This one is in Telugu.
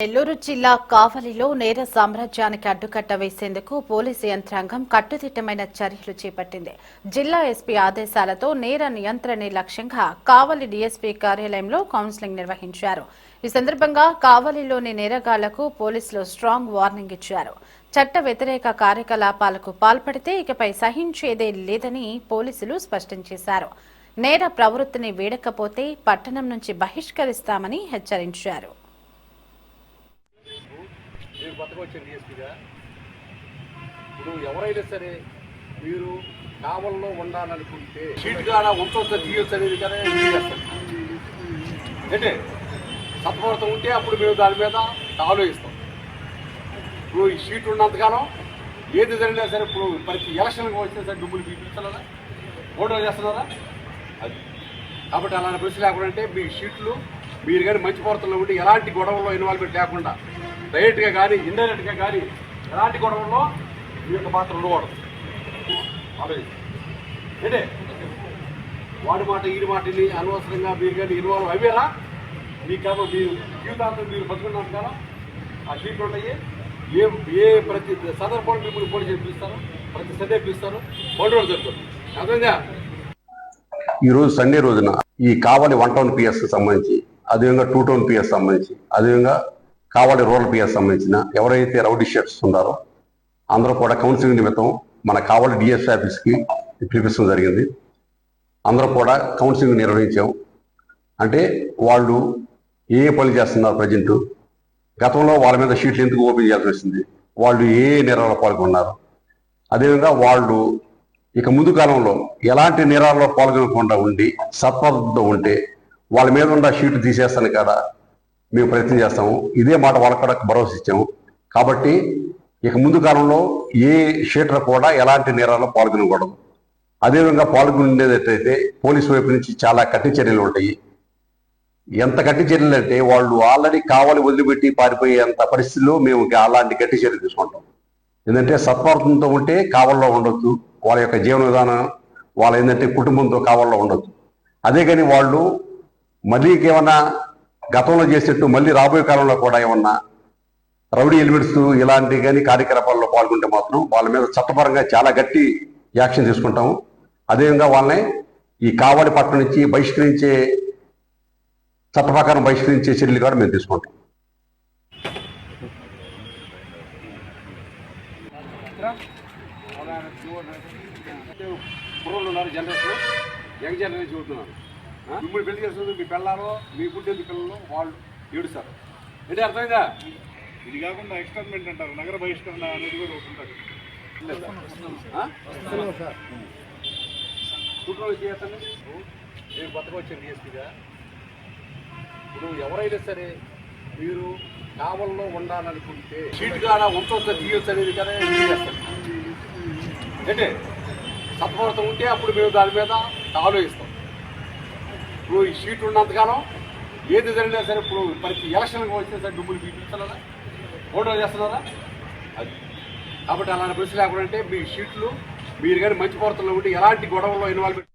నెల్లూరు జిల్లా కావలిలో నేర సామ్రాజ్యానికి అడ్డుకట్ట వేసేందుకు పోలీసు యంత్రాంగం కట్టుదిట్టమైన చర్యలు చేపట్టింది. జిల్లా ఎస్పీ ఆదేశాలతో నేర నియంత్రణే లక్ష్యంగా కావలి డీఎస్పీ కార్యాలయంలో కౌన్సిలింగ్ నిర్వహించారు. ఈ సందర్భంగా కావలిలోని నేరగాళ్లకు పోలీసులు స్ట్రాంగ్ వార్నింగ్ ఇచ్చారు. చట్ట వ్యతిరేక కార్యకలాపాలకు పాల్పడితే ఇకపై సహించేదే లేదని పోలీసులు స్పష్టం చేశారు. నేర ప్రవృత్తిని వీడకపోతే పట్టణం నుంచి బహిష్కరిస్తామని హెచ్చరించారు. కొత్తగా వచ్చిన డిఎస్పీగా ఇప్పుడు ఎవరైనా సరే మీరు కావల్లో ఉండాలనుకుంటే షీట్ కాడ ఉంచొచ్చు తీయొచ్చు అనేది కానీ చేస్తాం. అంటే సత్వరతం ఉంటే అప్పుడు మేము దాని మీద ఆలోచిస్తాం. ఇప్పుడు ఈ షీట్ ఉన్నంతకాలం ఏది జరిగినా సరే ఇప్పుడు ప్రతి ఎలక్షన్కి వచ్చినా సరే డబ్బులు పీపిస్తున్నారా, ఓటర్ చేస్తున్నారా? అది కాబట్టి అలాంటి పరిస్థితి లేకుండా అంటే మీ షీట్లు మీరు కానీ మంచి ప్రవర్తనలో ఉండి ఎలాంటి గొడవల్లో ఇన్వాల్వ్మెంట్ లేకుండా డైరెక్ట్గా కానీ ఇండైరెక్ట్గా కానీ ఎలాంటి గొడవల్లో మీ యొక్క పాత్ర ఉండకూడదు. అంటే వాడి మాట ఈ మాటని అనవసరంగా మీరు కానీ ఇన్వాల్వ్ అయ్యారా మీకు మీరు జీవితాంతం మీరు బతుకున్నంత కాలం ఆ షీట్లు ఉంటాయి. ఏ ప్రతి సందర్భంలో మిమ్మల్ని పోలీసులు పిలుస్తారు, ప్రతి సండే పిలుస్తారు, బండ్రోలు జరుగుతుంది. అర్థమైందా? ఈరోజు సండే రోజున ఈ కావలి 1 టౌన్ పిఎస్ సంబంధించి, అదేవిధంగా 2 టౌన్ పిఎస్ సంబంధించి, అదేవిధంగా కావలి రూరల్ పిఎస్ సంబంధించిన ఎవరైతే రౌడీ షీటర్స్ ఉన్నారో అందరూ కూడా కౌన్సిలింగ్ నిమిత్తం మన కావలి డిఎస్పీ ఆఫీస్కి పిలిపించడం జరిగింది. అందరూ కూడా కౌన్సిలింగ్ నిర్వహించాం. అంటే వాళ్ళు ఏ పనులు చేస్తున్నారు, ప్రజెంట్ గతంలో వాళ్ళ మీద షీట్లు ఎందుకు ఓపెన్ చేయాల్సి వచ్చింది, వాళ్ళు ఏ నేరాల్లో పాల్గొన్నారు, అదేవిధంగా వాళ్ళు ఇక ముందు కాలంలో ఎలాంటి నేరాల్లో పాల్గొనకుండా ఉండి సత్పథంతో ఉంటే వాళ్ళ మీద ఉన్న షీట్లు తీసేస్తాను కదా మేము ప్రయత్నం చేస్తాము. ఇదే మాట వాళ్ళకు కూడా భరోసా ఇచ్చాము. కాబట్టి ఇక ముందు కాలంలో ఏ షీటర్ కూడా ఎలాంటి నేరాల్లో పాల్గొనకూడదు. అదేవిధంగా పాల్గొనేటట్టయితే పోలీసు వైపు నుంచి చాలా కఠిన చర్యలు ఉంటాయి. ఎంత కఠిన చర్యలు అంటే వాళ్ళు ఆల్రెడీ కావలి వదిలిపెట్టి పారిపోయేంత పరిస్థితుల్లో మేము అలాంటి గట్టి చర్యలు తీసుకుంటాం. ఎందుకంటే సత్ప్రవర్తనతో ఉంటే కావల్లో ఉండొచ్చు, వాళ్ళ యొక్క జీవన విధానం వాళ్ళ ఏంటంటే కుటుంబంతో కావల్లో ఉండొచ్చు. అదే కానీ వాళ్ళు మళ్ళీ ఏమన్నా గతంలో చేసేట్టు మళ్ళీ రాబోయే కాలంలో కూడా ఏమన్నా రౌడీ ఎలిమెంట్స్ ఇలాంటి కానీ కార్యకలాపాల్లో పాల్గొంటే మాత్రం వాళ్ళ మీద చట్టపరంగా చాలా గట్టి యాక్షన్ తీసుకుంటాము. అదేవిధంగా వాళ్ళని ఈ కావలి పట్టణం నుంచి బహిష్కరించే చట్ట ప్రకారం బహిష్కరించే చర్యలు కూడా మేము తీసుకుంటాం. జనరేషన్ యంగ్ జనరేషన్ చూస్తున్నారు. మిమ్మల్ని పెళ్లి చేస్తున్నారు, మీ పిల్లలు మీ పుట్టేది పిల్లలు వాళ్ళు ఏడుస్తారు. అంటే అర్థమైందా? ఇది కాకుండా ఎక్స్పెరిమెంట్ అంటారు, నగర బహిష్కరణ అనేది కూడా ఉంటుంది. కుట్రలు చేస్తాను. నేను కొత్తగా వచ్చాను డిఎస్పీగా. ఇప్పుడు ఎవరైనా సరే మీరు కావల్లో ఉండాలనుకుంటే షీట్ కాడ ఉంచొచ్చు తీయొచ్చు అనేది కానీ చేస్తాను. అంటే సత్వరతం ఉంటే అప్పుడు మేము దాని మీద ఆలోచిస్తాం. ఇప్పుడు ఈ షీట్ ఉన్నంతకాలం ఏది జరిగినా సరే ఇప్పుడు ప్రతి ఎలక్షన్కి వచ్చినా సరే డబ్బులు పీపిస్తున్నారా, ఓటర్ చేస్తున్నారా? అది కాబట్టి అలాంటి పరిస్థితి లేకుండా అంటే మీ షీట్లు మీరు కానీ మంచి ప్రవర్తనలో ఉండి ఎలాంటి గొడవల్లో ఇన్వాల్వ్మెంట్